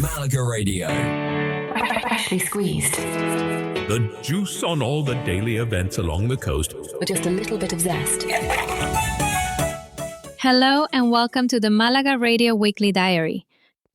Malaga Radio. Freshly squeezed. The juice on all the daily events along the coast. With just a little bit of zest. Hello and welcome to the Malaga Radio Weekly Diary.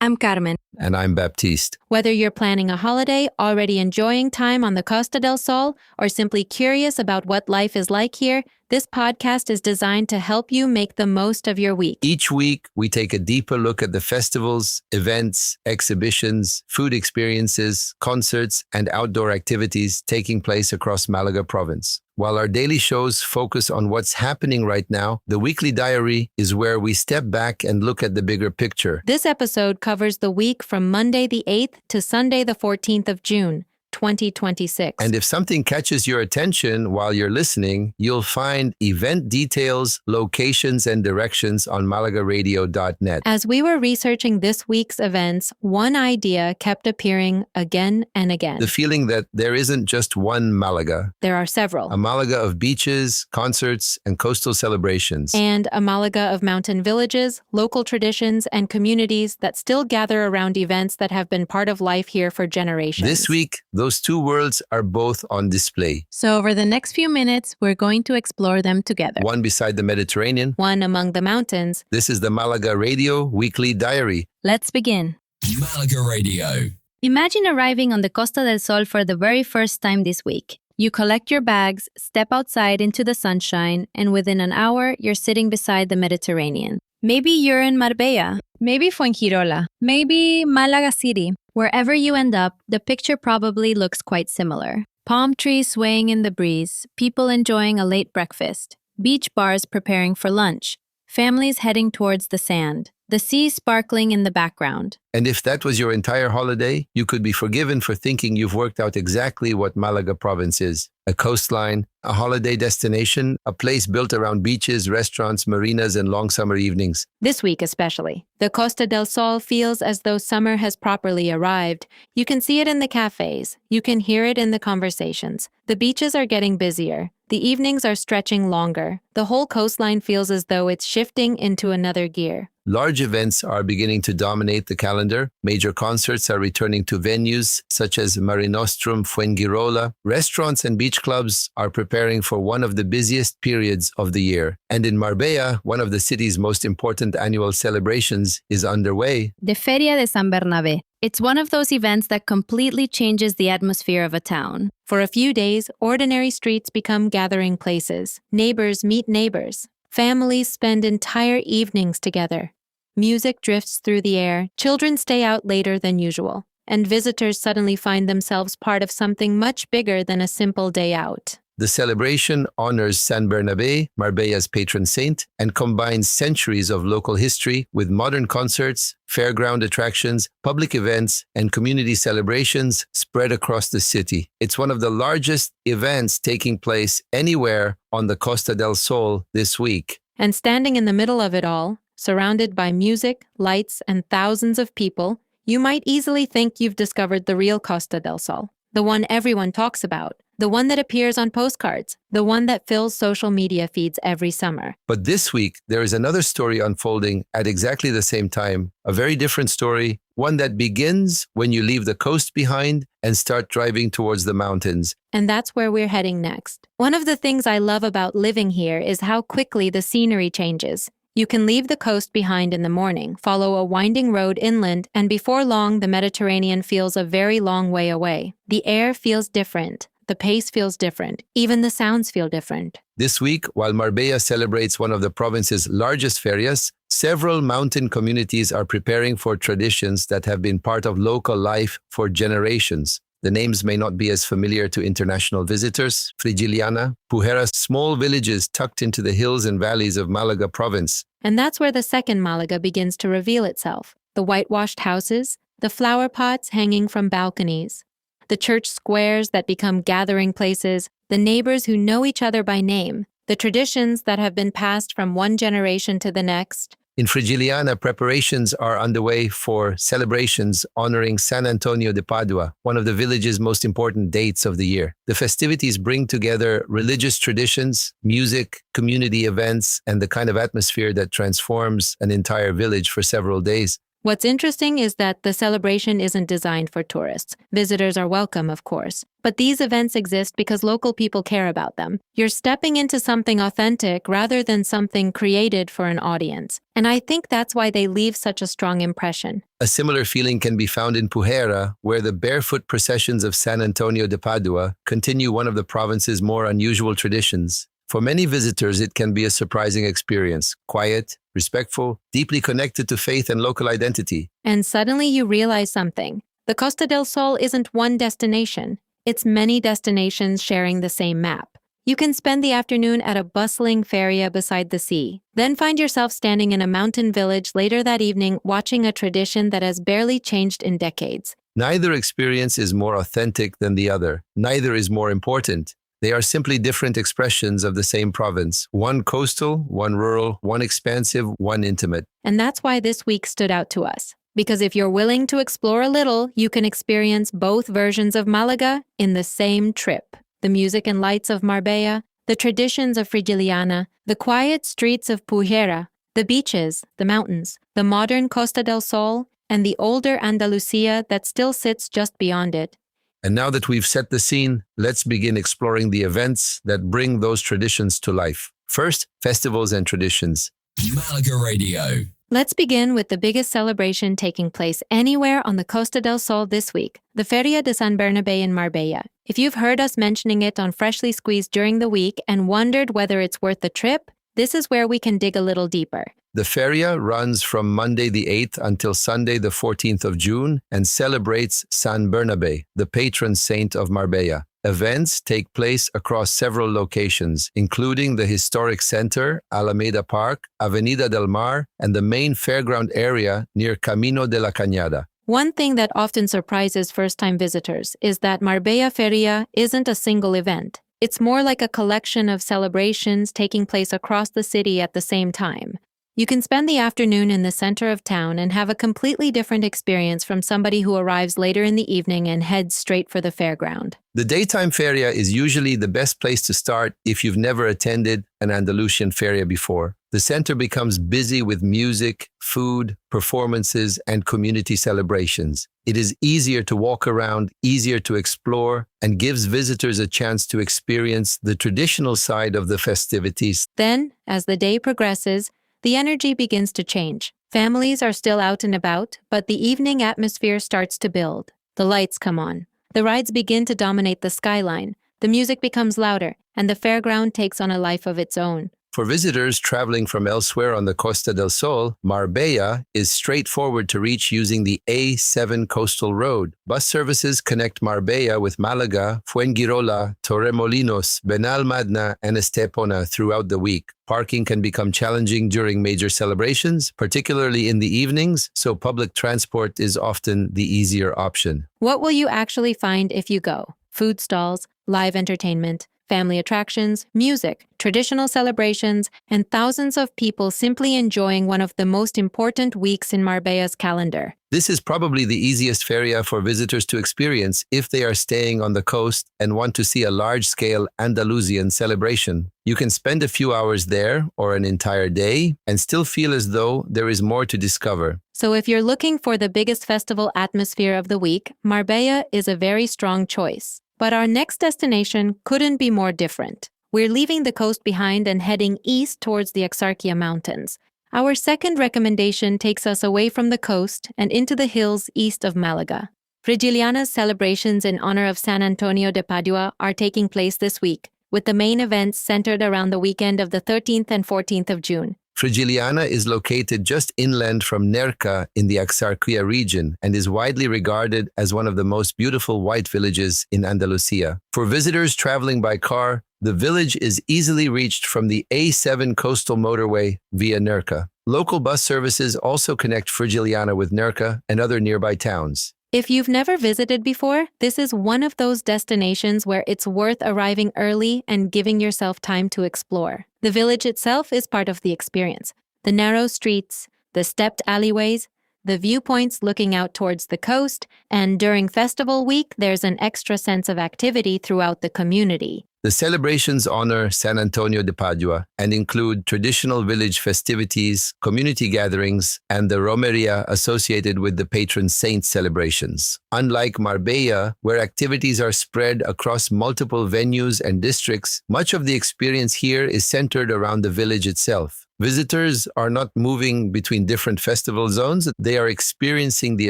I'm Carmen. And I'm Baptiste. Whether you're planning a holiday, already enjoying time on the Costa del Sol, or simply curious about what life is like here, this podcast is designed to help you make the most of your week. Each week, we take a deeper look at the festivals, events, exhibitions, food experiences, concerts, and outdoor activities taking place across Malaga province. While our daily shows focus on what's happening right now, the weekly diary is where we step back and look at the bigger picture. This episode covers the week from Monday the 8th to Sunday the 14th of June, 2026. And if something catches your attention while you're listening, you'll find event details, locations, and directions on malagaradio.net. As we were researching this week's events, one idea kept appearing again and again. The feeling that there isn't just one Malaga. There are several. A Malaga of beaches, concerts, and coastal celebrations. And a Malaga of mountain villages, local traditions, and communities that still gather around events that have been part of life here for generations. This week, those two worlds are both on display. So over the next few minutes, we're going to explore them together. One beside the Mediterranean. One among the mountains. This is the Malaga Radio Weekly Diary. Let's begin. Malaga Radio. Imagine arriving on the Costa del Sol for the very first time this week. You collect your bags, step outside into the sunshine, and within an hour, you're sitting beside the Mediterranean. Maybe you're in Marbella, maybe Fuengirola, maybe Malaga City. Wherever you end up, the picture probably looks quite similar. Palm trees swaying in the breeze, people enjoying a late breakfast, beach bars preparing for lunch, families heading towards the sand, the sea sparkling in the background. And if that was your entire holiday, you could be forgiven for thinking you've worked out exactly what Malaga province is. A coastline, a holiday destination, a place built around beaches, restaurants, marinas, and long summer evenings. This week especially, the Costa del Sol feels as though summer has properly arrived. You can see it in the cafes. You can hear it in the conversations. The beaches are getting busier. The evenings are stretching longer. The whole coastline feels as though it's shifting into another gear. Large events are beginning to dominate the calendar. Major concerts are returning to venues such as Marinostrum, Fuengirola. Restaurants and beach clubs are preparing for one of the busiest periods of the year. And in Marbella, one of the city's most important annual celebrations is underway. The Feria de San Bernabé. It's one of those events that completely changes the atmosphere of a town. For a few days, ordinary streets become gathering places. Neighbors meet neighbors. Families spend entire evenings together. Music drifts through the air, children stay out later than usual, and visitors suddenly find themselves part of something much bigger than a simple day out. The celebration honors San Bernabé, Marbella's patron saint, and combines centuries of local history with modern concerts, fairground attractions, public events, and community celebrations spread across the city. It's one of the largest events taking place anywhere on the Costa del Sol this week. And standing in the middle of it all, surrounded by music, lights, and thousands of people, you might easily think you've discovered the real Costa del Sol, the one everyone talks about, the one that appears on postcards, the one that fills social media feeds every summer. But this week, there is another story unfolding at exactly the same time, a very different story, one that begins when you leave the coast behind and start driving towards the mountains. And that's where we're heading next. One of the things I love about living here is how quickly the scenery changes. You can leave the coast behind in the morning, follow a winding road inland, and before long, the Mediterranean feels a very long way away. The air feels different. The pace feels different. Even the sounds feel different. This week, while Marbella celebrates one of the province's largest ferias, several mountain communities are preparing for traditions that have been part of local life for generations. The names may not be as familiar to international visitors. Frigiliana, Pujerra, small villages tucked into the hills and valleys of Malaga province. And that's where the second Malaga begins to reveal itself. The whitewashed houses, the flower pots hanging from balconies, the church squares that become gathering places, the neighbors who know each other by name, the traditions that have been passed from one generation to the next. In Frigiliana, preparations are underway for celebrations honoring San Antonio de Padua, one of the village's most important dates of the year. The festivities bring together religious traditions, music, community events, and the kind of atmosphere that transforms an entire village for several days. What's interesting is that the celebration isn't designed for tourists. Visitors are welcome, of course. But these events exist because local people care about them. You're stepping into something authentic rather than something created for an audience. And I think that's why they leave such a strong impression. A similar feeling can be found in Pujerra, where the barefoot processions of San Antonio de Padua continue one of the province's more unusual traditions. For many visitors, it can be a surprising experience, quiet, respectful, deeply connected to faith and local identity. And suddenly you realize something. The Costa del Sol isn't one destination. It's many destinations sharing the same map. You can spend the afternoon at a bustling feria beside the sea, then find yourself standing in a mountain village later that evening watching a tradition that has barely changed in decades. Neither experience is more authentic than the other. Neither is more important. They are simply different expressions of the same province. One coastal, one rural, one expansive, one intimate. And that's why this week stood out to us. Because if you're willing to explore a little, you can experience both versions of Malaga in the same trip. The music and lights of Marbella, the traditions of Frigiliana, the quiet streets of Pujerra, the beaches, the mountains, the modern Costa del Sol, and the older Andalusia that still sits just beyond it. And now that we've set the scene, let's begin exploring the events that bring those traditions to life. First, festivals and traditions. Malaga Radio. Let's begin with the biggest celebration taking place anywhere on the Costa del Sol this week, the Feria de San Bernabé in Marbella. If you've heard us mentioning it on Freshly Squeezed during the week and wondered whether it's worth the trip, this is where we can dig a little deeper. The Feria runs from Monday the 8th until Sunday the 14th of June and celebrates San Bernabé, the patron saint of Marbella. Events take place across several locations, including the historic center, Alameda Park, Avenida del Mar, and the main fairground area near Camino de la Cañada. One thing that often surprises first-time visitors is that Marbella Feria isn't a single event. It's more like a collection of celebrations taking place across the city at the same time. You can spend the afternoon in the center of town and have a completely different experience from somebody who arrives later in the evening and heads straight for the fairground. The daytime feria is usually the best place to start if you've never attended an Andalusian feria before. The center becomes busy with music, food, performances, and community celebrations. It is easier to walk around, easier to explore, and gives visitors a chance to experience the traditional side of the festivities. Then, as the day progresses, the energy begins to change. Families are still out and about, but the evening atmosphere starts to build. The lights come on. The rides begin to dominate the skyline. The music becomes louder, and the fairground takes on a life of its own. For visitors traveling from elsewhere on the Costa del Sol, Marbella is straightforward to reach using the A7 coastal road. Bus services connect Marbella with Malaga, Fuengirola, Torremolinos, Benalmádena, and Estepona throughout the week. Parking can become challenging during major celebrations, particularly in the evenings, so public transport is often the easier option. What will you actually find if you go? Food stalls, live entertainment, family attractions, music, traditional celebrations, and thousands of people simply enjoying one of the most important weeks in Marbella's calendar. This is probably the easiest feria for visitors to experience if they are staying on the coast and want to see a large-scale Andalusian celebration. You can spend a few hours there or an entire day and still feel as though there is more to discover. So if you're looking for the biggest festival atmosphere of the week, Marbella is a very strong choice. But our next destination couldn't be more different. We're leaving the coast behind and heading east towards the Axarquía Mountains. Our second recommendation takes us away from the coast and into the hills east of Malaga. Frigiliana's celebrations in honor of San Antonio de Padua are taking place this week, with the main events centered around the weekend of the 13th and 14th of June. Frigiliana is located just inland from Nerca in the Axarquía region and is widely regarded as one of the most beautiful white villages in Andalusia. For visitors traveling by car, the village is easily reached from the A7 coastal motorway via Nerca. Local bus services also connect Frigiliana with Nerca and other nearby towns. If you've never visited before, this is one of those destinations where it's worth arriving early and giving yourself time to explore. The village itself is part of the experience. The narrow streets, the stepped alleyways, the viewpoints looking out towards the coast, and during festival week, there's an extra sense of activity throughout the community. The celebrations honor San Antonio de Padua and include traditional village festivities, community gatherings, and the romería associated with the patron saint celebrations. Unlike Marbella, where activities are spread across multiple venues and districts, much of the experience here is centered around the village itself. Visitors are not moving between different festival zones, they are experiencing the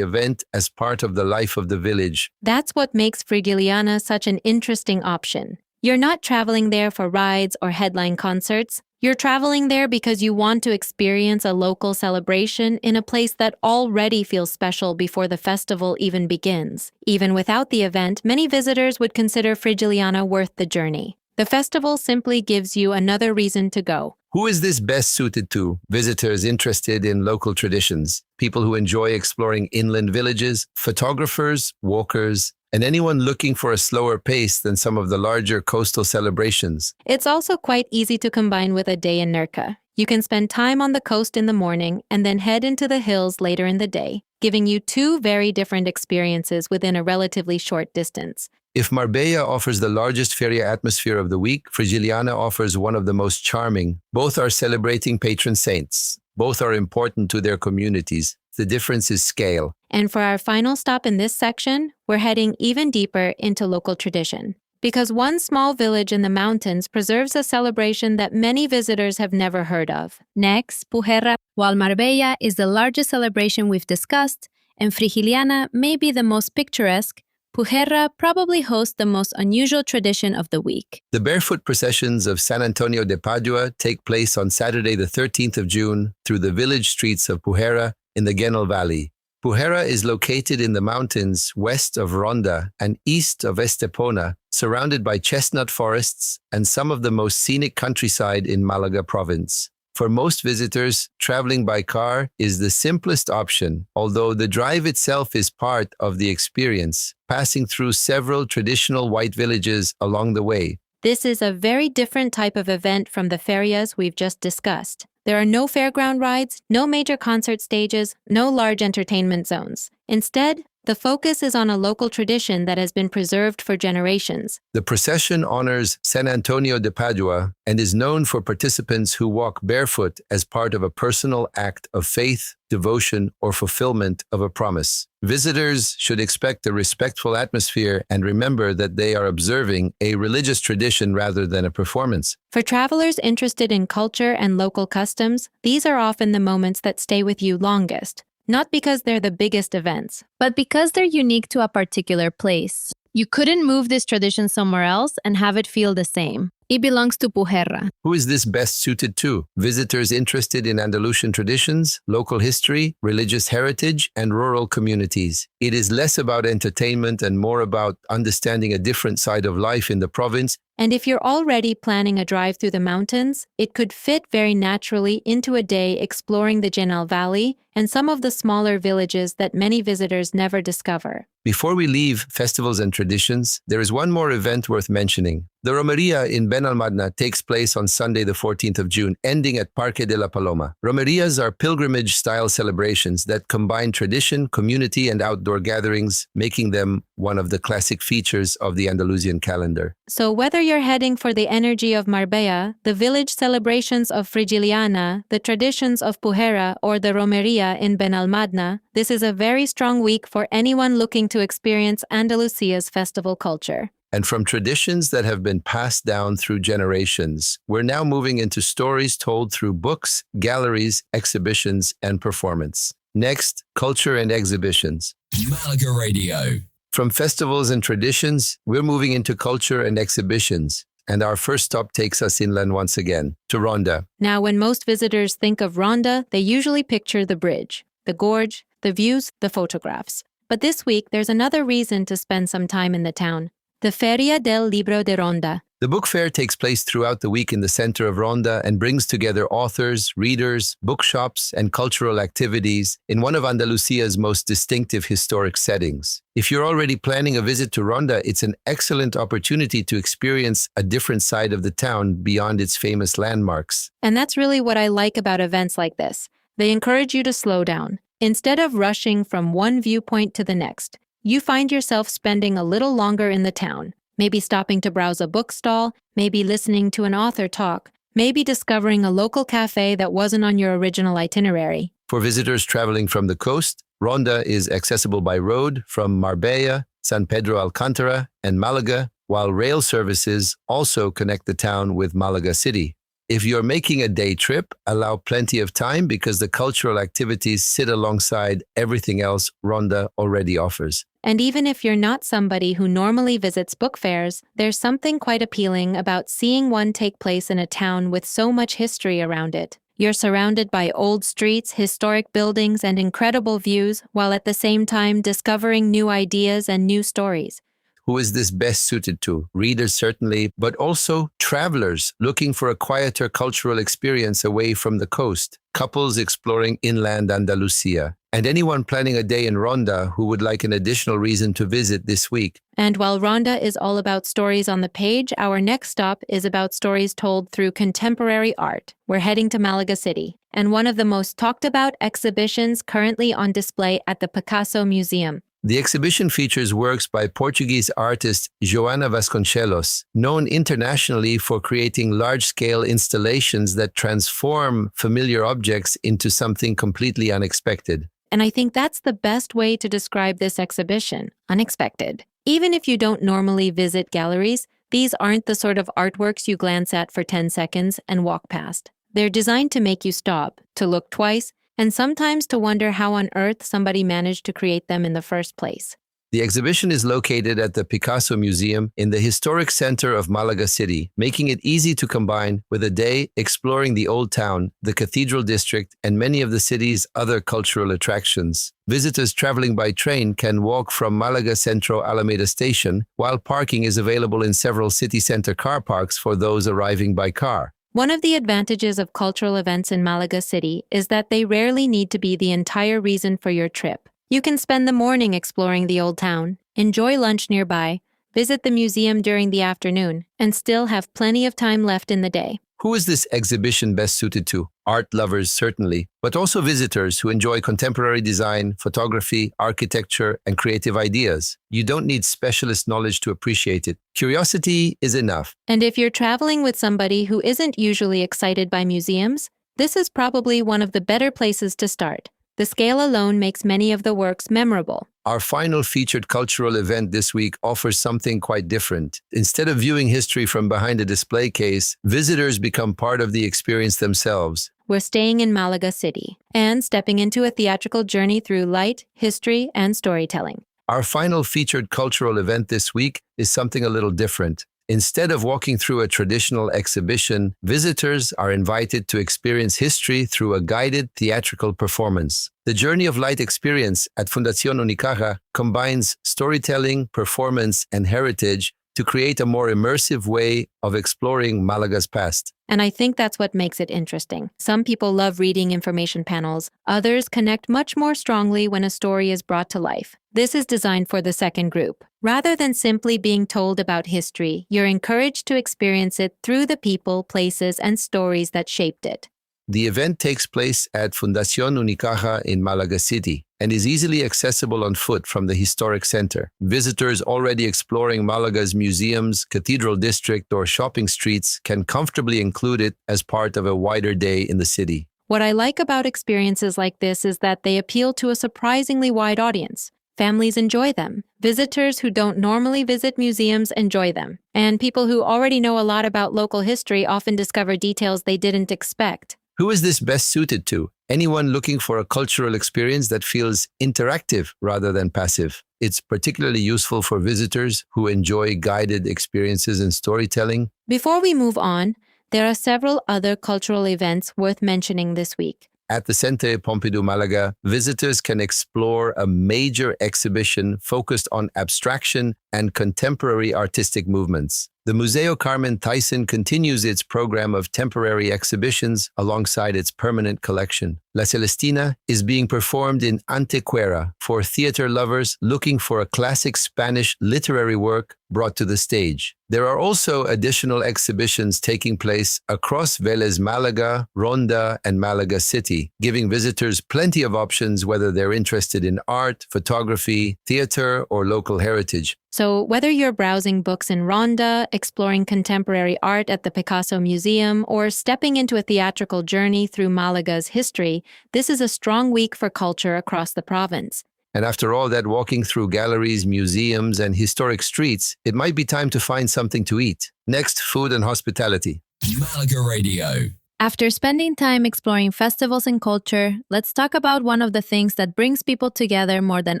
event as part of the life of the village. That's what makes Frigiliana such an interesting option. You're not traveling there for rides or headline concerts. You're traveling there because you want to experience a local celebration in a place that already feels special before the festival even begins. Even without the event, many visitors would consider Frigiliana worth the journey. The festival simply gives you another reason to go. Who is this best suited to? Visitors interested in local traditions, people who enjoy exploring inland villages, photographers, walkers, and anyone looking for a slower pace than some of the larger coastal celebrations. It's also quite easy to combine with a day in Nerca. You can spend time on the coast in the morning and then head into the hills later in the day, giving you two very different experiences within a relatively short distance. If Marbella offers the largest feria atmosphere of the week, Frigiliana offers one of the most charming. Both are celebrating patron saints. Both are important to their communities. The difference is scale. And for our final stop in this section, we're heading even deeper into local tradition. Because one small village in the mountains preserves a celebration that many visitors have never heard of. Next, Pujerra. While Marbella is the largest celebration we've discussed, and Frigiliana may be the most picturesque, Pujerra probably hosts the most unusual tradition of the week. The barefoot processions of San Antonio de Padua take place on Saturday the 13th of June through the village streets of Pujerra in the Genil Valley. Pujerra is located in the mountains west of Ronda and east of Estepona, surrounded by chestnut forests and some of the most scenic countryside in Malaga province. For most visitors, traveling by car is the simplest option, although the drive itself is part of the experience, passing through several traditional white villages along the way. This is a very different type of event from the ferias we've just discussed. There are no fairground rides, no major concert stages, no large entertainment zones. Instead, the focus is on a local tradition that has been preserved for generations. The procession honors San Antonio de Padua and is known for participants who walk barefoot as part of a personal act of faith, devotion, or fulfillment of a promise. Visitors should expect a respectful atmosphere and remember that they are observing a religious tradition rather than a performance. For travelers interested in culture and local customs, these are often the moments that stay with you longest. Not because they're the biggest events, but because they're unique to a particular place. You couldn't move this tradition somewhere else and have it feel the same. It belongs to Pujerra. Who is this best suited to? Visitors interested in Andalusian traditions, local history, religious heritage, and rural communities. It is less about entertainment and more about understanding a different side of life in the province. And if you're already planning a drive through the mountains, it could fit very naturally into a day exploring the Genil Valley and some of the smaller villages that many visitors never discover. Before we leave festivals and traditions, there is one more event worth mentioning. The Romería in Benalmádena takes place on Sunday the 14th of June, ending at Parque de la Paloma. Romerías are pilgrimage-style celebrations that combine tradition, community, and outdoor gatherings, making them one of the classic features of the Andalusian calendar. So whether you're heading for the energy of Marbella, the village celebrations of Frigiliana, the traditions of Pujerra, or the Romería in Benalmádena, this is a very strong week for anyone looking to experience Andalusia's festival culture. And from traditions that have been passed down through generations, we're now moving into stories told through books, galleries, exhibitions, and performance. Next, culture and exhibitions. Malaga Radio. From festivals and traditions, we're moving into culture and exhibitions. And our first stop takes us inland once again, to Ronda. Now, when most visitors think of Ronda, they usually picture the bridge, the gorge, the views, the photographs. But this week, there's another reason to spend some time in the town. The Feria del Libro de Ronda. The book fair takes place throughout the week in the center of Ronda and brings together authors, readers, bookshops, and cultural activities in one of Andalusia's most distinctive historic settings. If you're already planning a visit to Ronda, it's an excellent opportunity to experience a different side of the town beyond its famous landmarks. And that's really what I like about events like this. They encourage you to slow down. Instead of rushing from one viewpoint to the next, you find yourself spending a little longer in the town, maybe stopping to browse a bookstall, maybe listening to an author talk, maybe discovering a local cafe that wasn't on your original itinerary. For visitors traveling from the coast, Ronda is accessible by road from Marbella, San Pedro Alcántara, and Malaga, while rail services also connect the town with Malaga City. If you're making a day trip, allow plenty of time because the cultural activities sit alongside everything else Ronda already offers. And even if you're not somebody who normally visits book fairs, there's something quite appealing about seeing one take place in a town with so much history around it. You're surrounded by old streets, historic buildings, and incredible views, while at the same time discovering new ideas and new stories. Who is this best suited to? Readers certainly, but also travelers looking for a quieter cultural experience away from the coast, couples exploring inland Andalusia, and anyone planning a day in Ronda who would like an additional reason to visit this week. And while Ronda is all about stories on the page, our next stop is about stories told through contemporary art. We're heading to Malaga City, and one of the most talked about exhibitions currently on display at the Picasso Museum. The exhibition features works by Portuguese artist Joana Vasconcelos, known internationally for creating large-scale installations that transform familiar objects into something completely unexpected. And I think that's the best way to describe this exhibition, unexpected. Even if you don't normally visit galleries, these aren't the sort of artworks you glance at for 10 seconds and walk past. They're designed to make you stop, to look twice, and sometimes to wonder how on earth somebody managed to create them in the first place. The exhibition is located at the Picasso Museum in the historic center of Malaga City, making it easy to combine with a day exploring the Old Town, the Cathedral District, and many of the city's other cultural attractions. Visitors traveling by train can walk from Malaga Centro Alameda Station, while parking is available in several city center car parks for those arriving by car. One of the advantages of cultural events in Malaga City is that they rarely need to be the entire reason for your trip. You can spend the morning exploring the Old Town, enjoy lunch nearby, visit the museum during the afternoon, and still have plenty of time left in the day. Who is this exhibition best suited to? Art lovers, certainly, but also visitors who enjoy contemporary design, photography, architecture, and creative ideas. You don't need specialist knowledge to appreciate it. Curiosity is enough. And if you're traveling with somebody who isn't usually excited by museums, this is probably one of the better places to start. The scale alone makes many of the works memorable. Our final featured cultural event this week offers something quite different. Instead of viewing history from behind a display case, visitors become part of the experience themselves. We're staying in Malaga City and stepping into a theatrical journey through light, history, and storytelling. Our final featured cultural event this week is something a little different. Instead of walking through a traditional exhibition, visitors are invited to experience history through a guided theatrical performance. The Journey of Light experience at Fundación Unicaja combines storytelling, performance, and heritage to create a more immersive way of exploring Malaga's past. And I think that's what makes it interesting. Some people love reading information panels. Others connect much more strongly when a story is brought to life. This is designed for the second group. Rather than simply being told about history, you're encouraged to experience it through the people, places, and stories that shaped it. The event takes place at Fundación Unicaja in Malaga City and is easily accessible on foot from the historic center. Visitors already exploring Malaga's museums, cathedral district, or shopping streets can comfortably include it as part of a wider day in the city. What I like about experiences like this is that they appeal to a surprisingly wide audience. Families enjoy them. Visitors who don't normally visit museums enjoy them. And people who already know a lot about local history often discover details they didn't expect. Who is this best suited to? Anyone looking for a cultural experience that feels interactive rather than passive. It's particularly useful for visitors who enjoy guided experiences and storytelling. Before we move on, there are several other cultural events worth mentioning this week. At the Centre Pompidou Malaga, visitors can explore a major exhibition focused on abstraction and contemporary artistic movements. The Museo Carmen Thyssen continues its program of temporary exhibitions alongside its permanent collection. La Celestina is being performed in Antequera for theater lovers looking for a classic Spanish literary work brought to the stage. There are also additional exhibitions taking place across Vélez Málaga, Ronda, and Malaga City, giving visitors plenty of options whether they're interested in art, photography, theater, or local heritage. So whether you're browsing books in Ronda, exploring contemporary art at the Picasso Museum, or stepping into a theatrical journey through Malaga's history, this is a strong week for culture across the province. And after all that walking through galleries, museums, and historic streets, it might be time to find something to eat. Next, food and hospitality. Malaga Radio. After spending time exploring festivals and culture, let's talk about one of the things that brings people together more than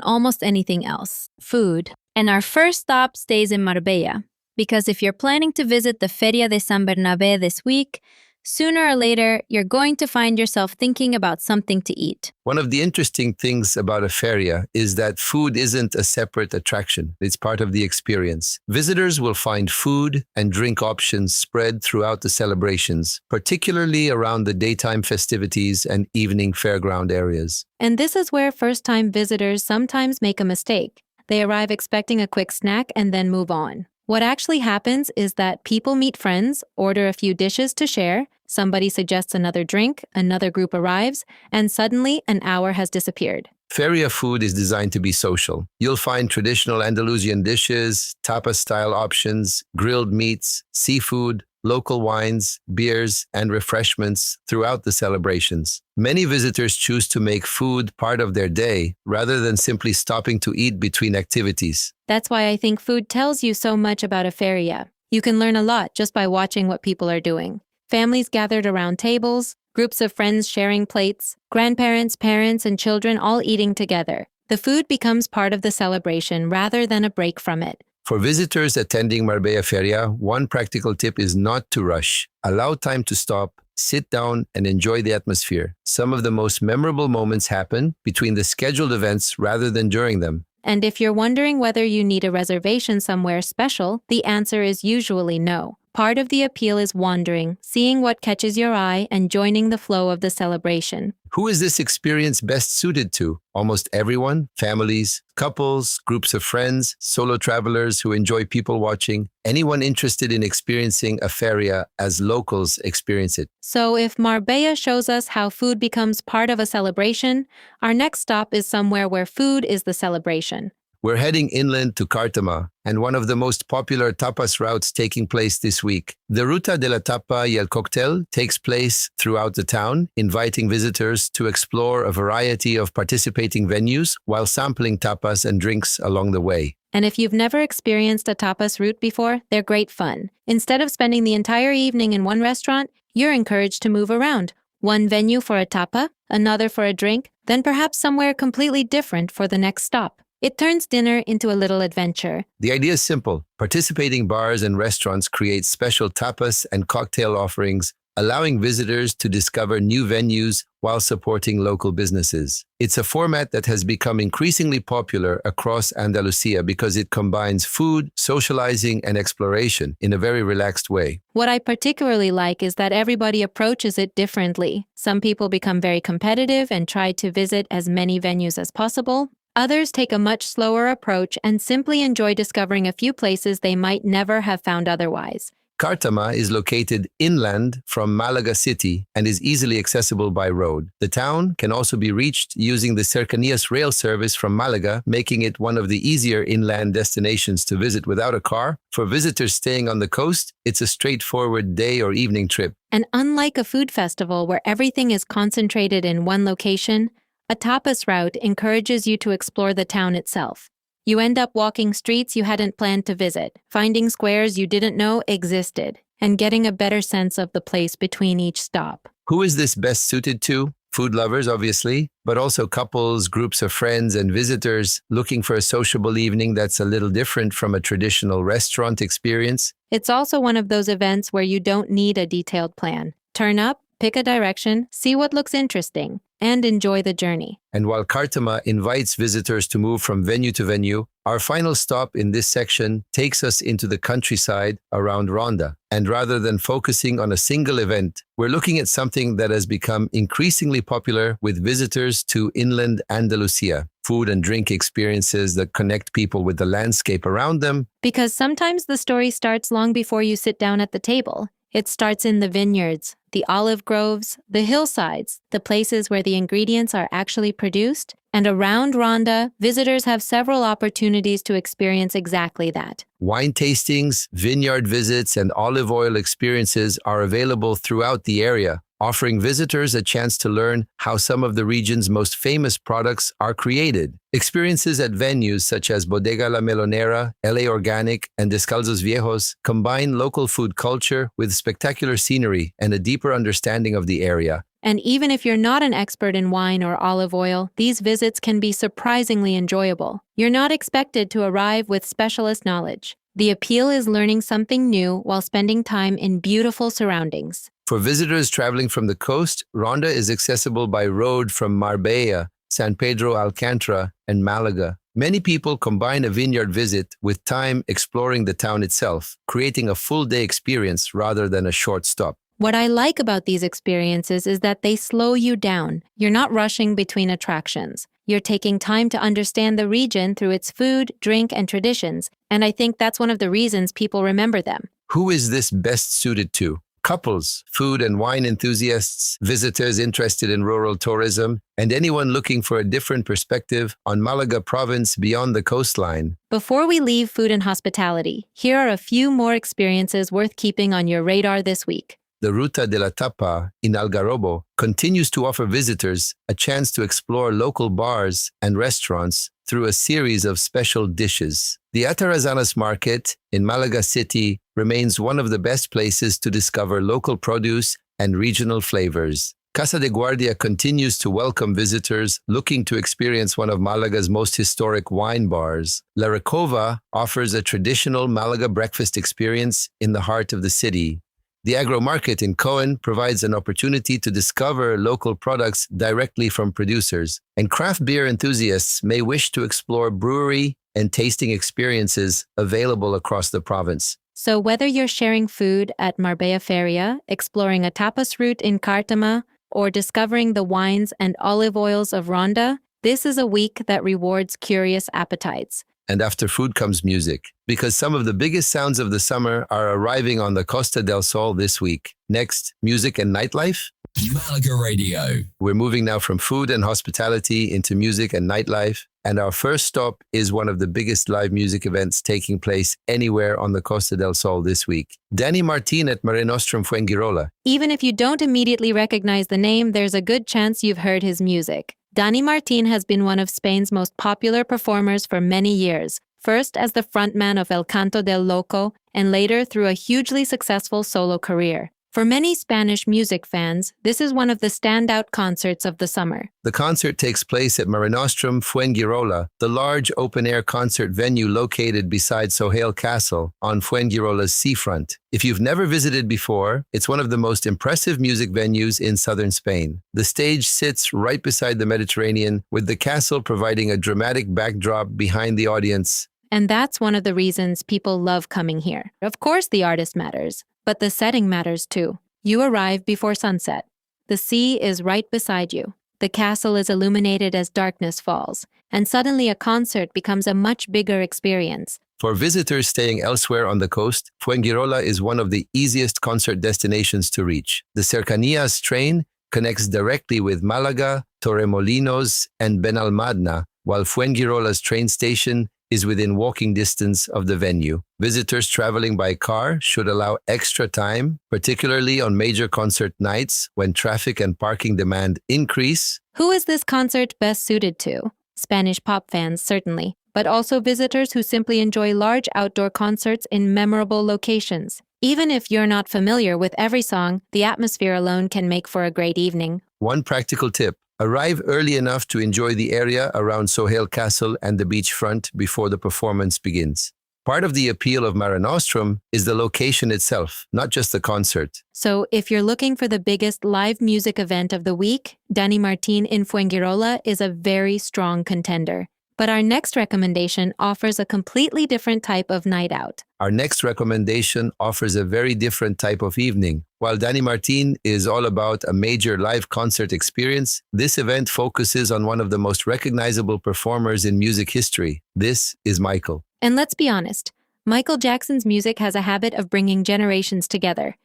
almost anything else: food. And our first stop stays in Marbella, because if you're planning to visit the Feria de San Bernabé this week, sooner or later, you're going to find yourself thinking about something to eat. One of the interesting things about a feria is that food isn't a separate attraction. It's part of the experience. Visitors will find food and drink options spread throughout the celebrations, particularly around the daytime festivities and evening fairground areas. And this is where first-time visitors sometimes make a mistake. They arrive expecting a quick snack and then move on. What actually happens is that people meet friends, order a few dishes to share, somebody suggests another drink, another group arrives, and suddenly an hour has disappeared. Feria food is designed to be social. You'll find traditional Andalusian dishes, tapas-style options, grilled meats, seafood, local wines, beers, and refreshments throughout the celebrations. Many visitors choose to make food part of their day rather than simply stopping to eat between activities. That's why I think food tells you so much about a feria. You can learn a lot just by watching what people are doing. Families gathered around tables, groups of friends sharing plates, grandparents, parents, and children all eating together. The food becomes part of the celebration rather than a break from it. For visitors attending Marbella Feria, one practical tip is not to rush. Allow time to stop, sit down, and enjoy the atmosphere. Some of the most memorable moments happen between the scheduled events rather than during them. And if you're wondering whether you need a reservation somewhere special, the answer is usually no. Part of the appeal is wandering, seeing what catches your eye, and joining the flow of the celebration. Who is this experience best suited to? Almost everyone, families, couples, groups of friends, solo travelers who enjoy people watching, anyone interested in experiencing a feria as locals experience it. So if Marbella shows us how food becomes part of a celebration, our next stop is somewhere where food is the celebration. We're heading inland to Càrtama, and one of the most popular tapas routes taking place this week. The Ruta de la Tapa y el Cóctel takes place throughout the town, inviting visitors to explore a variety of participating venues while sampling tapas and drinks along the way. And if you've never experienced a tapas route before, they're great fun. Instead of spending the entire evening in one restaurant, you're encouraged to move around. One venue for a tapa, another for a drink, then perhaps somewhere completely different for the next stop. It turns dinner into a little adventure. The idea is simple. Participating bars and restaurants create special tapas and cocktail offerings, allowing visitors to discover new venues while supporting local businesses. It's a format that has become increasingly popular across Andalusia because it combines food, socializing, and exploration in a very relaxed way. What I particularly like is that everybody approaches it differently. Some people become very competitive and try to visit as many venues as possible. Others take a much slower approach and simply enjoy discovering a few places they might never have found otherwise. Càrtama is located inland from Malaga City and is easily accessible by road. The town can also be reached using the Cercanías rail service from Malaga, making it one of the easier inland destinations to visit without a car. For visitors staying on the coast, it's a straightforward day or evening trip. And unlike a food festival where everything is concentrated in one location, a tapas route encourages you to explore the town itself. You end up walking streets you hadn't planned to visit, finding squares you didn't know existed, and getting a better sense of the place between each stop. Who is this best suited to? Food lovers, obviously, but also couples, groups of friends, and visitors looking for a sociable evening that's a little different from a traditional restaurant experience. It's also one of those events where you don't need a detailed plan. Turn up, pick a direction, see what looks interesting, and enjoy the journey. And while Càrtama invites visitors to move from venue to venue, Our final stop in this section takes us into the countryside around Ronda. And rather than focusing on a single event, we're looking at something that has become increasingly popular with visitors to inland Andalusia. Food and drink experiences that connect people with the landscape around them. Because sometimes the story starts long before you sit down at the table. It starts in the vineyards, the olive groves, the hillsides, the places where the ingredients are actually produced. And around Ronda, visitors have several opportunities to experience exactly that. Wine tastings, vineyard visits, and olive oil experiences are available throughout the area, offering visitors a chance to learn how some of the region's most famous products are created. Experiences at venues such as Bodega La Melonera, LA Organic, and Descalzos Viejos combine local food culture with spectacular scenery and a deeper understanding of the area. And even if you're not an expert in wine or olive oil, these visits can be surprisingly enjoyable. You're not expected to arrive with specialist knowledge. The appeal is learning something new while spending time in beautiful surroundings. For visitors traveling from the coast, Ronda is accessible by road from Marbella, San Pedro Alcantara, and Malaga. Many people combine a vineyard visit with time exploring the town itself, creating a full-day experience rather than a short stop. What I like about these experiences is that they slow you down. You're not rushing between attractions. You're taking time to understand the region through its food, drink, and traditions, and I think that's one of the reasons people remember them. Who is this best suited to? Couples, food and wine enthusiasts, visitors interested in rural tourism, and anyone looking for a different perspective on Malaga province beyond the coastline. Before we leave food and hospitality, here are a few more experiences worth keeping on your radar this week. The Ruta de la Tapa in Algarrobo continues to offer visitors a chance to explore local bars and restaurants through a series of special dishes. The Atarazanas market in Malaga City remains one of the best places to discover local produce and regional flavors. Casa de Guardia continues to welcome visitors looking to experience one of Malaga's most historic wine bars. La Recova offers a traditional Malaga breakfast experience in the heart of the city. The Agro Market in Cohen provides an opportunity to discover local products directly from producers, and craft beer enthusiasts may wish to explore brewery and tasting experiences available across the province. So whether you're sharing food at Marbella Feria, exploring a tapas route in Cártama, or discovering the wines and olive oils of Ronda, this is a week that rewards curious appetites. And after food comes music, because some of the biggest sounds of the summer are arriving on the Costa del Sol this week. Next, music and nightlife. Malaga Radio. We're moving now from food and hospitality into music and nightlife. And our first stop is one of the biggest live music events taking place anywhere on the Costa del Sol this week. Dani Martin at Mare Nostrum Fuengirola. Even if you don't immediately recognize the name, there's a good chance you've heard his music. Dani Martin has been one of Spain's most popular performers for many years, first as the frontman of El Canto del Loco, and later through a hugely successful solo career. For many Spanish music fans, this is one of the standout concerts of the summer. The concert takes place at Mare Nostrum Fuengirola, the large open-air concert venue located beside Sohail Castle on Fuengirola's seafront. If you've never visited before, it's one of the most impressive music venues in southern Spain. The stage sits right beside the Mediterranean, with the castle providing a dramatic backdrop behind the audience. And that's one of the reasons people love coming here. Of course, the artist matters, but the setting matters too. You arrive before sunset. The sea is right beside you. The castle is illuminated as darkness falls, and suddenly a concert becomes a much bigger experience. For visitors staying elsewhere on the coast, Fuengirola is one of the easiest concert destinations to reach. The Cercanías train connects directly with Málaga, Torremolinos, and Benalmádena, while Fuengirola's train station is within walking distance of the venue. Visitors traveling by car should allow extra time, particularly on major concert nights when traffic and parking demand increase. Who is this concert best suited to? Spanish pop fans, certainly, but also visitors who simply enjoy large outdoor concerts in memorable locations. Even if you're not familiar with every song, the atmosphere alone can make for a great evening. One practical tip: arrive early enough to enjoy the area around Sohail Castle and the beachfront before the performance begins. Part of the appeal of Mare Nostrum is the location itself, not just the concert. So if you're looking for the biggest live music event of the week, Dani Martin in Fuengirola is a very strong contender. But our next recommendation offers a completely different type of night out. Our next recommendation offers a very different type of evening. While Danny Martin is all about a major live concert experience, this event focuses on one of the most recognizable performers in music history. This is Michael. And let's be honest, Michael Jackson's music has a habit of bringing generations together.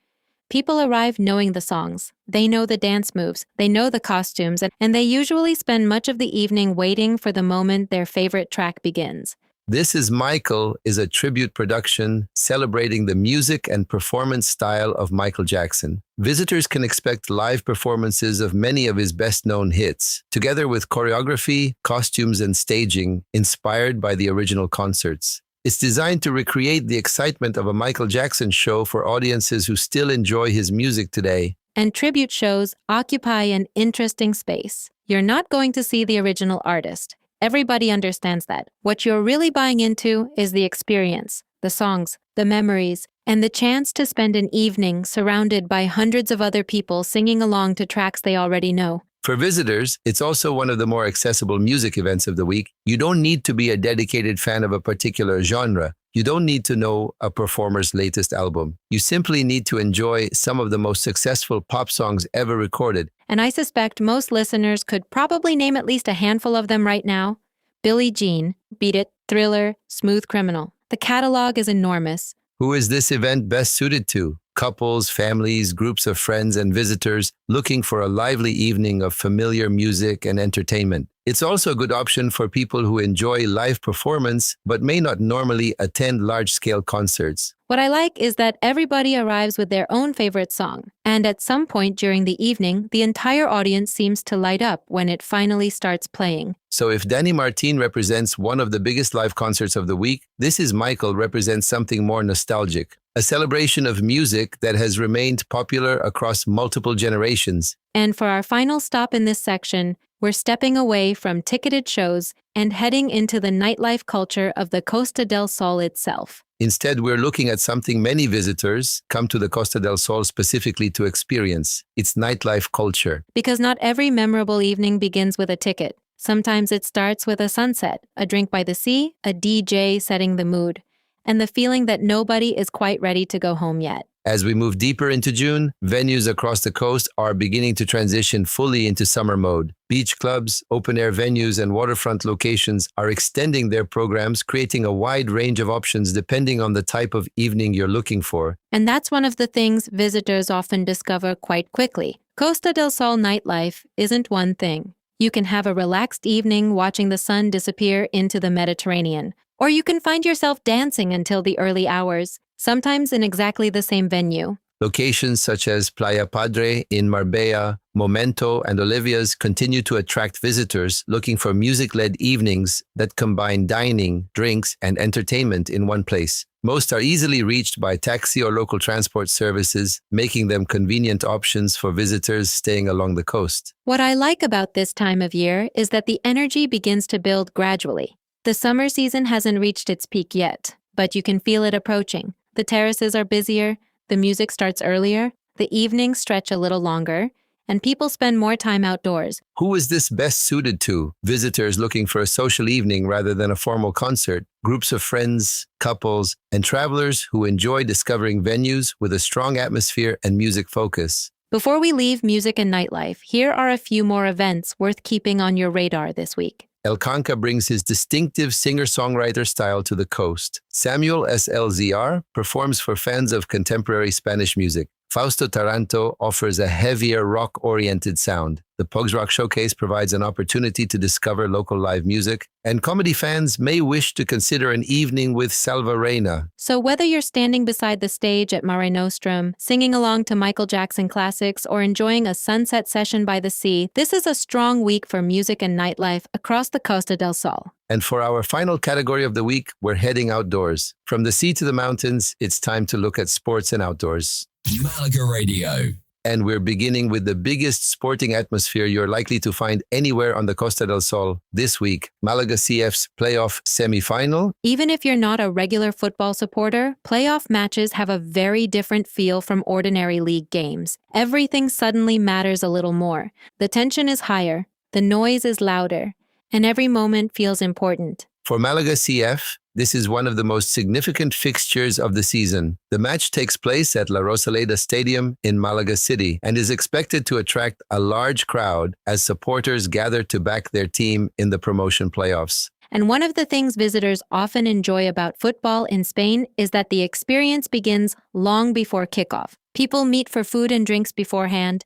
People arrive knowing the songs, they know the dance moves, they know the costumes, and they usually spend much of the evening waiting for the moment their favorite track begins. This is Michael is a tribute production celebrating the music and performance style of Michael Jackson. Visitors can expect live performances of many of his best-known hits, together with choreography, costumes, and staging inspired by the original concerts. It's designed to recreate the excitement of a Michael Jackson show for audiences who still enjoy his music today. And tribute shows occupy an interesting space. You're not going to see the original artist. Everybody understands that. What you're really buying into is the experience, the songs, the memories, and the chance to spend an evening surrounded by hundreds of other people singing along to tracks they already know. For visitors, it's also one of the more accessible music events of the week. You don't need to be a dedicated fan of a particular genre. You don't need to know a performer's latest album. You simply need to enjoy some of the most successful pop songs ever recorded. And I suspect most listeners could probably name at least a handful of them right now. Billie Jean, Beat It, Thriller, Smooth Criminal. The catalog is enormous. Who is this event best suited to? Couples, families, groups of friends, and visitors looking for a lively evening of familiar music and entertainment. It's also a good option for people who enjoy live performance but may not normally attend large-scale concerts. What I like is that everybody arrives with their own favorite song, and at some point during the evening, the entire audience seems to light up when it finally starts playing. So if Danny Martin represents one of the biggest live concerts of the week, This Is Michael represents something more nostalgic, a celebration of music that has remained popular across multiple generations. And for our final stop in this section, we're stepping away from ticketed shows and heading into the nightlife culture of the Costa del Sol itself. Instead, we're looking at something many visitors come to the Costa del Sol specifically to experience, its nightlife culture. Because not every memorable evening begins with a ticket. Sometimes it starts with a sunset, a drink by the sea, a DJ setting the mood, and the feeling that nobody is quite ready to go home yet. As we move deeper into June, venues across the coast are beginning to transition fully into summer mode. Beach clubs, open-air venues, and waterfront locations are extending their programs, creating a wide range of options depending on the type of evening you're looking for. And that's one of the things visitors often discover quite quickly. Costa del Sol nightlife isn't one thing. You can have a relaxed evening watching the sun disappear into the Mediterranean, or you can find yourself dancing until the early hours, sometimes in exactly the same venue. Locations such as Playa Padre in Marbella, Momento, and Olivia's continue to attract visitors looking for music-led evenings that combine dining, drinks, and entertainment in one place. Most are easily reached by taxi or local transport services, making them convenient options for visitors staying along the coast. What I like about this time of year is that the energy begins to build gradually. The summer season hasn't reached its peak yet, but you can feel it approaching. The terraces are busier, the music starts earlier, the evenings stretch a little longer, and people spend more time outdoors. Who is this best suited to? Visitors looking for a social evening rather than a formal concert, groups of friends, couples, and travelers who enjoy discovering venues with a strong atmosphere and music focus. Before we leave music and nightlife, here are a few more events worth keeping on your radar this week. El Conca brings his distinctive singer-songwriter style to the coast. Samuel SLZR performs for fans of contemporary Spanish music. Fausto Taranto offers a heavier rock-oriented sound. The Pugs Rock Showcase provides an opportunity to discover local live music, and comedy fans may wish to consider an evening with Salva Reina. So whether you're standing beside the stage at Mare Nostrum, singing along to Michael Jackson classics, or enjoying a sunset session by the sea, this is a strong week for music and nightlife across the Costa del Sol. And for our final category of the week, we're heading outdoors. From the sea to the mountains, it's time to look at sports and outdoors. Malaga Radio. And we're beginning with the biggest sporting atmosphere you're likely to find anywhere on the Costa del Sol this week, Malaga CF's playoff semi-final. Even if you're not a regular football supporter, playoff matches have a very different feel from ordinary league games. Everything suddenly matters a little more. The tension is higher, the noise is louder, and every moment feels important. For Malaga CF, this is one of the most significant fixtures of the season. The match takes place at La Rosaleda Stadium in Malaga City and is expected to attract a large crowd as supporters gather to back their team in the promotion playoffs. And one of the things visitors often enjoy about football in Spain is that the experience begins long before kickoff. People meet for food and drinks beforehand.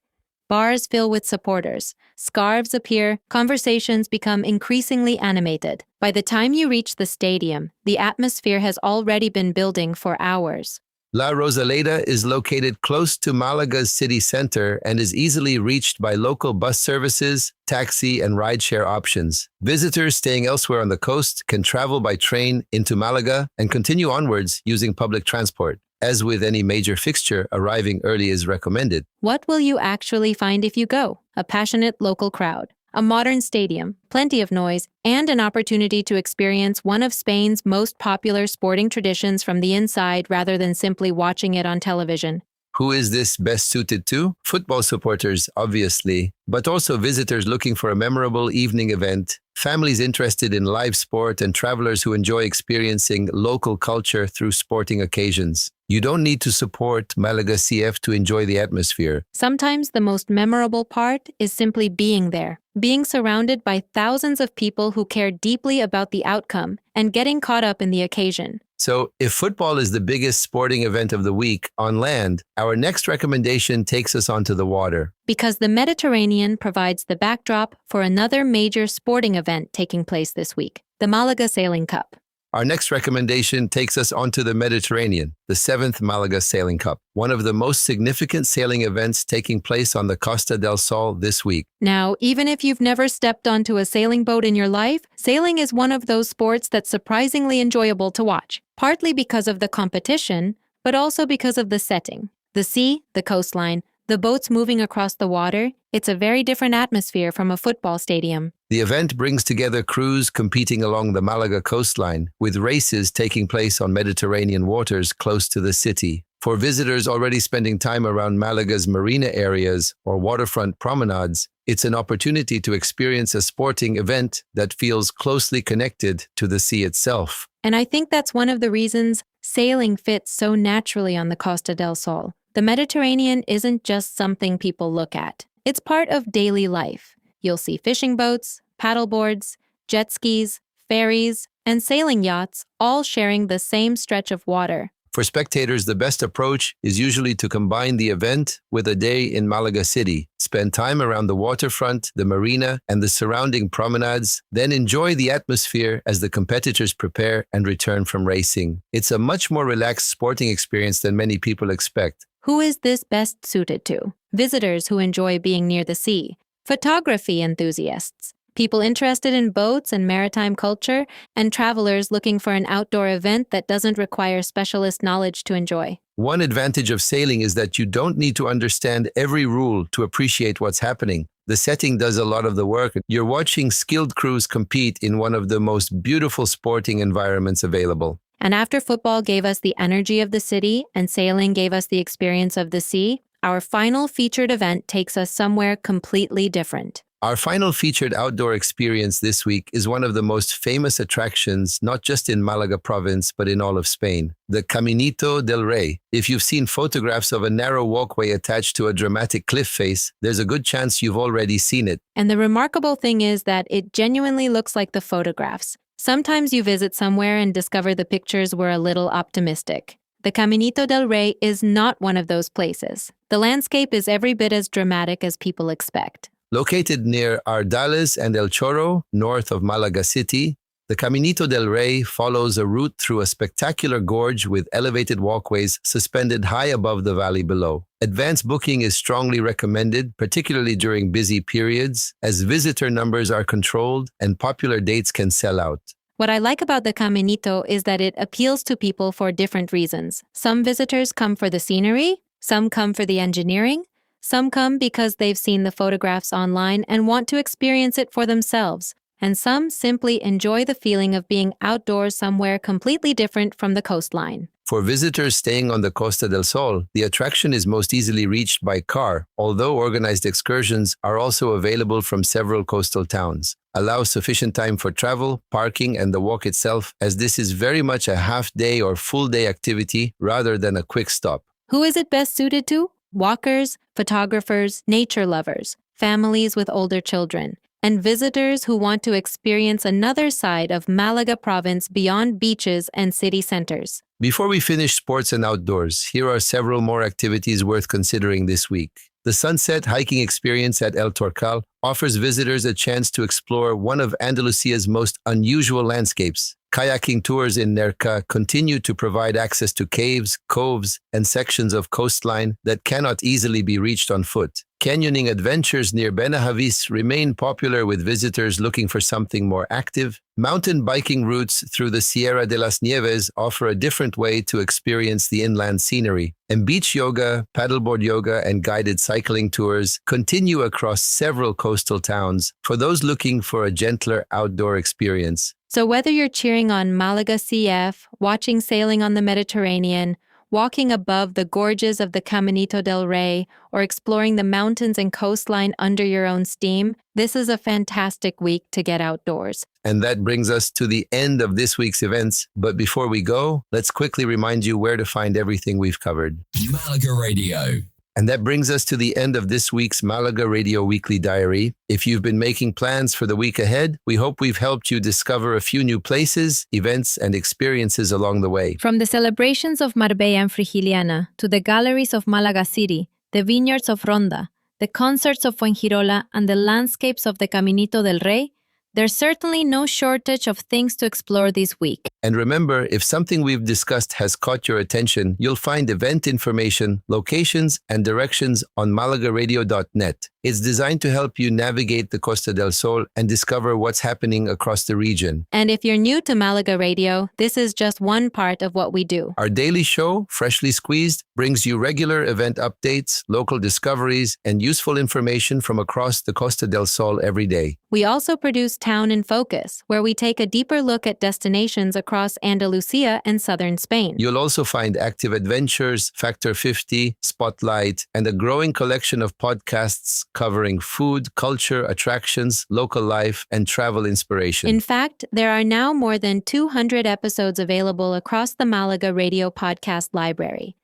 Bars fill with supporters. Scarves appear. Conversations become increasingly animated. By the time you reach the stadium, the atmosphere has already been building for hours. La Rosaleda is located close to Malaga's city center and is easily reached by local bus services, taxi, and rideshare options. Visitors staying elsewhere on the coast can travel by train into Malaga and continue onwards using public transport. As with any major fixture, arriving early is recommended. What will you actually find if you go? A passionate local crowd, a modern stadium, plenty of noise, and an opportunity to experience one of Spain's most popular sporting traditions from the inside rather than simply watching it on television. Who is this best suited to? Football supporters, obviously, but also visitors looking for a memorable evening event, families interested in live sport, and travelers who enjoy experiencing local culture through sporting occasions. You don't need to support Malaga CF to enjoy the atmosphere. Sometimes the most memorable part is simply being there, being surrounded by thousands of people who care deeply about the outcome and getting caught up in the occasion. So, if football is the biggest sporting event of the week on land, our next recommendation takes us onto the water. Because the Mediterranean provides the backdrop for another major sporting event taking place this week, the Malaga Sailing Cup. Our next recommendation takes us onto the Mediterranean, the 7th Malaga Sailing Cup, one of the most significant sailing events taking place on the Costa del Sol this week. Now, even if you've never stepped onto a sailing boat in your life, sailing is one of those sports that's surprisingly enjoyable to watch, partly because of the competition, but also because of the setting. The sea, the coastline, the boats moving across the water, it's a very different atmosphere from a football stadium. The event brings together crews competing along the Malaga coastline, with races taking place on Mediterranean waters close to the city. For visitors already spending time around Malaga's marina areas or waterfront promenades, it's an opportunity to experience a sporting event that feels closely connected to the sea itself. And I think that's one of the reasons sailing fits so naturally on the Costa del Sol. The Mediterranean isn't just something people look at. It's part of daily life. You'll see fishing boats, paddleboards, jet skis, ferries, and sailing yachts all sharing the same stretch of water. For spectators, the best approach is usually to combine the event with a day in Malaga City, spend time around the waterfront, the marina, and the surrounding promenades, then enjoy the atmosphere as the competitors prepare and return from racing. It's a much more relaxed sporting experience than many people expect. Who is this best suited to? Visitors who enjoy being near the sea, photography enthusiasts, people interested in boats and maritime culture, and travelers looking for an outdoor event that doesn't require specialist knowledge to enjoy. One advantage of sailing is that you don't need to understand every rule to appreciate what's happening. The setting does a lot of the work. You're watching skilled crews compete in one of the most beautiful sporting environments available. And after football gave us the energy of the city and sailing gave us the experience of the sea, our final featured event takes us somewhere completely different. Our final featured outdoor experience this week is one of the most famous attractions, not just in Malaga province, but in all of Spain, the Caminito del Rey. If you've seen photographs of a narrow walkway attached to a dramatic cliff face, there's a good chance you've already seen it. And the remarkable thing is that it genuinely looks like the photographs. Sometimes you visit somewhere and discover the pictures were a little optimistic. The Caminito del Rey is not one of those places. The landscape is every bit as dramatic as people expect. Located near Ardales and El Chorro, north of Malaga City, the Caminito del Rey follows a route through a spectacular gorge with elevated walkways suspended high above the valley below. Advance booking is strongly recommended, particularly during busy periods, as visitor numbers are controlled and popular dates can sell out. What I like about the Caminito is that it appeals to people for different reasons. Some visitors come for the scenery, some come for the engineering, some come because they've seen the photographs online and want to experience it for themselves, and some simply enjoy the feeling of being outdoors somewhere completely different from the coastline. For visitors staying on the Costa del Sol, the attraction is most easily reached by car, although organized excursions are also available from several coastal towns. Allow sufficient time for travel, parking, and the walk itself, as this is very much a half-day or full-day activity rather than a quick stop. Who is it best suited to? Walkers, photographers, nature lovers, families with older children, and visitors who want to experience another side of Malaga province beyond beaches and city centers. Before we finish sports and outdoors, here are several more activities worth considering this week. The sunset hiking experience at El Torcal offers visitors a chance to explore one of Andalusia's most unusual landscapes. Kayaking tours in Nerca continue to provide access to caves, coves, and sections of coastline that cannot easily be reached on foot. Canyoning adventures near Benahavis remain popular with visitors looking for something more active. Mountain biking routes through the Sierra de las Nieves offer a different way to experience the inland scenery. And beach yoga, paddleboard yoga, and guided cycling tours continue across several coastal towns for those looking for a gentler outdoor experience. So whether you're cheering on Malaga CF, watching sailing on the Mediterranean, walking above the gorges of the Caminito del Rey, or exploring the mountains and coastline under your own steam, this is a fantastic week to get outdoors. And that brings us to the end of this week's events. But before we go, let's quickly remind you where to find everything we've covered. Malaga Radio. And that brings us to the end of this week's Malaga Radio Weekly Diary. If you've been making plans for the week ahead, we hope we've helped you discover a few new places, events, and experiences along the way. From the celebrations of Marbella and Frigiliana to the galleries of Malaga City, the vineyards of Ronda, the concerts of Fuengirola, and the landscapes of the Caminito del Rey, there's certainly no shortage of things to explore this week. And remember, if something we've discussed has caught your attention, you'll find event information, locations, and directions on malagaradio.net. It's designed to help you navigate the Costa del Sol and discover what's happening across the region. And if you're new to Malaga Radio, this is just one part of what we do. Our daily show, Freshly Squeezed, brings you regular event updates, local discoveries, and useful information from across the Costa del Sol every day. We also produce Town in Focus, where we take a deeper look at destinations across Andalusia and southern Spain. You'll also find Active Adventures, Factor 50, Spotlight, and a growing collection of podcasts covering food, culture, attractions, local life, and travel inspiration. In fact, there are now more than 200 episodes available across the Malaga Radio podcast library.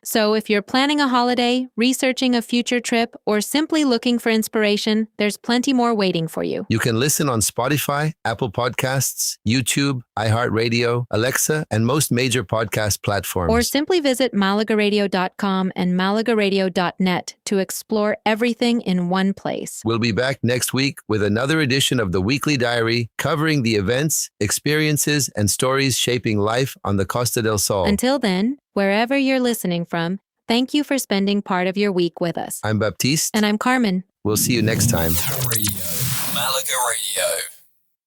So if you're planning a holiday, researching a future trip, or simply looking for inspiration, there's plenty more waiting for you. You can listen on Spotify, Apple Podcasts, YouTube, iHeartRadio, Alexa, and most major podcast platforms. Or simply visit malagaradio.com and malagaradio.net to explore everything in one place. We'll be back next week with another edition of the Weekly Diary, covering the events, experiences, and stories shaping life on the Costa del Sol. Until then, wherever you're listening from, thank you for spending part of your week with us. I'm Baptiste. And I'm Carmen. We'll see you next time. Malaga Radio.